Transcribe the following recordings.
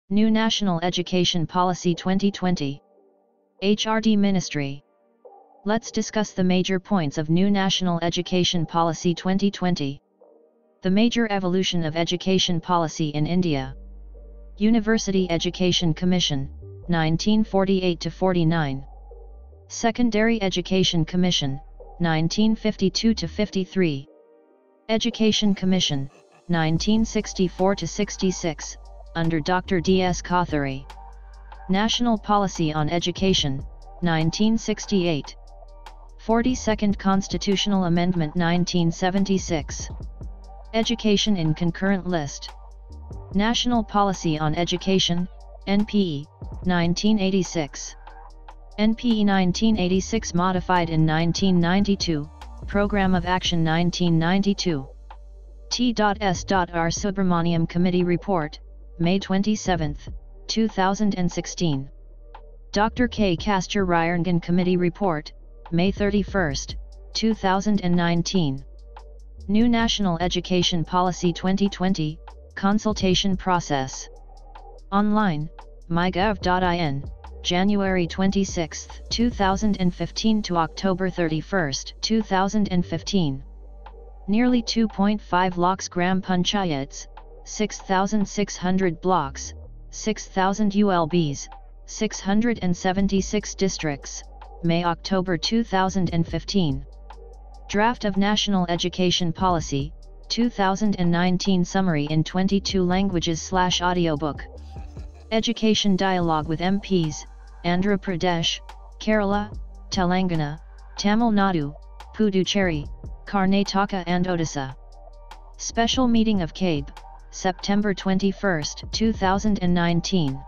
New National Education Policy 2020. HRD Ministry. Let's discuss the major points of New National Education Policy 2020. The major evolution of education policy in India. University Education Commission, 1948-49. Secondary Education Commission, 1952-53. Education Commission, 1964-66, under Dr. D.S. Kothari. National Policy on Education, 1968. 42nd Constitutional Amendment 1976. Education in Concurrent List. National Policy on Education, NPE, 1986. NPE 1986 modified in 1992, Program of Action 1992. T.S.R. Subramaniam Committee Report, May 27, 2016. Dr. K. Kasturbarangan Committee Report, May 31, 2019. New National Education Policy 2020, Consultation Process. Online, mygov.in, January 26, 2015 to October 31, 2015. Nearly 2.5 lakhs gram panchayats, 6,600 blocks, 6,000 ULBs, 676 districts, May-October 2015. Draft of National Education Policy, 2019 summary in 22 languages/audiobook. Education dialogue with MPs, Andhra Pradesh, Kerala, Telangana, Tamil Nadu, Puducherry, Karnataka and Odisha. Special meeting of CABE, September 21, 2019.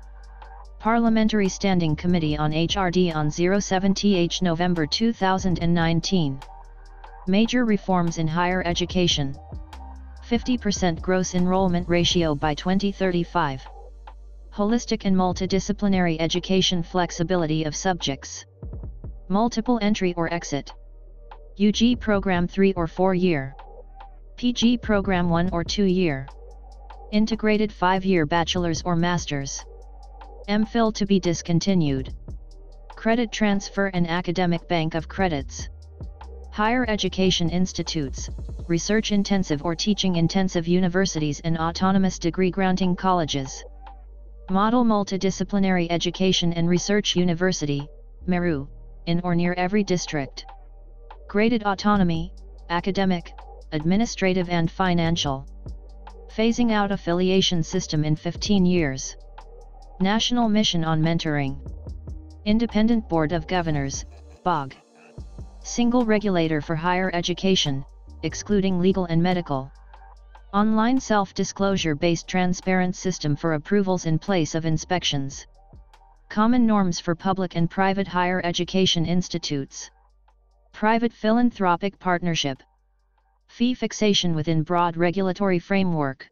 Parliamentary Standing Committee on HRD on 07th November 2019. Major reforms in higher education. 50% gross enrollment ratio by 2035. Holistic and multidisciplinary education, flexibility of subjects. Multiple entry or exit. UG program 3 or 4 year. PG program 1 or 2 year. Integrated 5-year bachelor's or master's. MPhil to be discontinued. Credit transfer and academic bank of credits. Higher education institutes, research-intensive or teaching-intensive universities and autonomous degree-granting colleges. Model multidisciplinary education and research university, MERU, in or near every district. Graded autonomy, academic, administrative and financial. Phasing out affiliation system in 15 years. National Mission on Mentoring. Independent Board of Governors, BOG. Single regulator for higher education, excluding legal and medical. Online self-disclosure-based transparent system for approvals in place of inspections. Common norms for public and private higher education institutes. Private philanthropic partnership. Fee fixation within broad regulatory framework.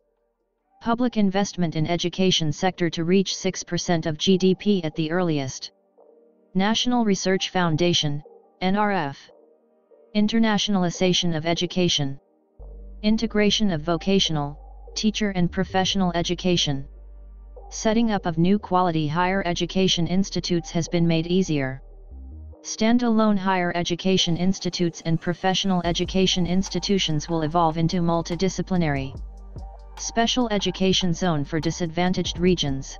Public investment in education sector to reach 6% of GDP at the earliest. National Research Foundation, NRF. Internationalization of education. Integration of vocational, teacher and professional education. Setting up of new quality higher education institutes has been made easier. Standalone higher education institutes and professional education institutions will evolve into multidisciplinary. Special Education Zone for disadvantaged regions.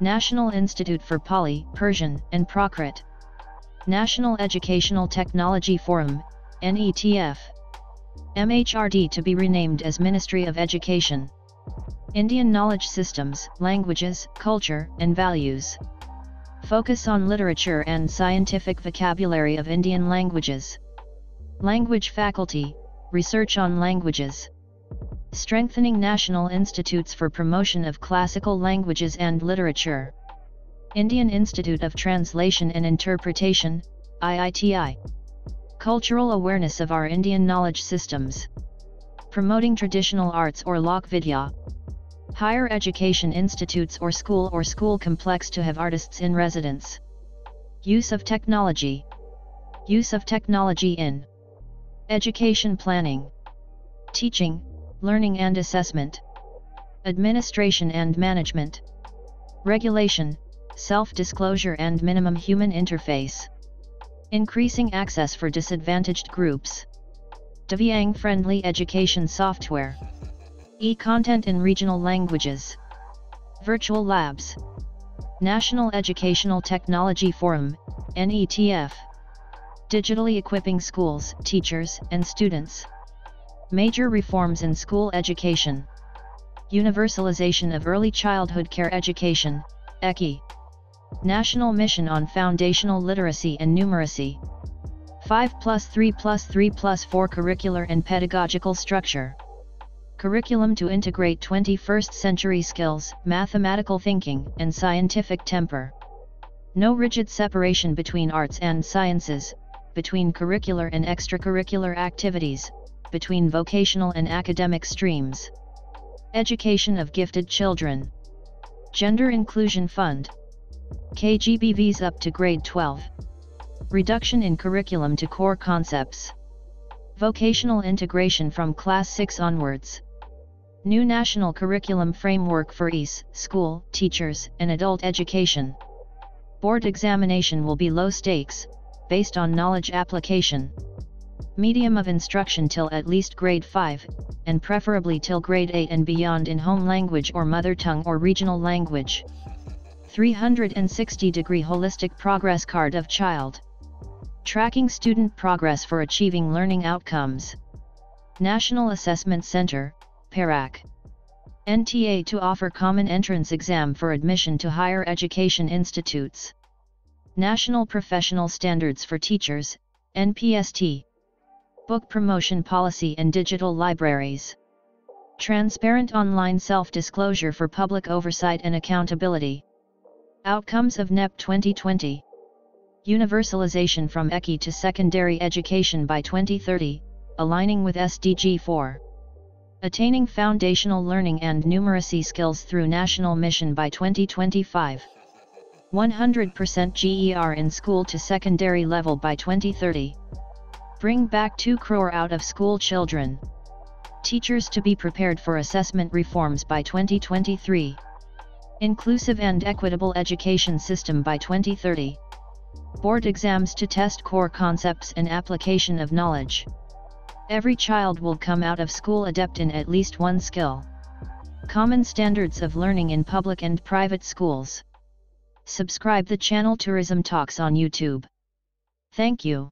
National Institute for Pali, Persian, and Prakrit. National Educational Technology Forum, NETF. MHRD to be renamed as Ministry of Education. Indian Knowledge Systems, Languages, Culture, and Values. Focus on literature and scientific vocabulary of Indian languages. Language faculty, research on languages. Strengthening national institutes for promotion of classical languages and literature. Indian Institute of Translation and Interpretation, IITI. Cultural awareness of our Indian knowledge systems. Promoting traditional arts or Lok Vidya. Higher education institutes or school complex to have artists in residence. Use of technology. Use of technology in education planning, teaching, learning and assessment, administration and management, Regulation, self-disclosure and minimum human interface. Increasing access for disadvantaged groups. Deviang-friendly education software. E-content in regional languages. Virtual labs. National Educational Technology Forum, NETF. Digitally equipping schools, teachers, and students. Major reforms in school education. Universalization of early childhood care education, ECI. National Mission on Foundational Literacy and Numeracy. 5+3+3+4 curricular and pedagogical structure. Curriculum to integrate 21st century skills, mathematical thinking, and scientific temper. No rigid separation between arts and sciences, between curricular and extracurricular activities, between vocational and academic streams. Education of gifted children. Gender Inclusion Fund. KGBVs up to grade 12. Reduction in curriculum to core concepts. Vocational integration from class 6 onwards. New national curriculum framework for EAS, school, teachers, and adult education. Board examination will be low stakes, based on knowledge application. Medium of instruction till at least grade 5, and preferably till grade 8 and beyond in home language or mother tongue or regional language. 360-degree holistic progress card of child. Tracking student progress for achieving learning outcomes. National Assessment Center, PARAC. NTA to offer common entrance exam for admission to higher education institutes. National Professional Standards for Teachers, NPST. Book promotion policy and digital libraries. Transparent online self-disclosure for public oversight and accountability. Outcomes of NEP 2020. Universalization from ECI to secondary education by 2030, aligning with SDG 4. Attaining foundational learning and numeracy skills through national mission by 2025. 100% GER in school to secondary level by 2030. Bring back 2 crore out of school children. Teachers to be prepared for assessment reforms by 2023. Inclusive and equitable education system by 2030. Board exams to test core concepts and application of knowledge. Every child will come out of school adept in at least one skill. Common standards of learning in public and private schools. Subscribe the channel Tourism Talks on YouTube. Thank you.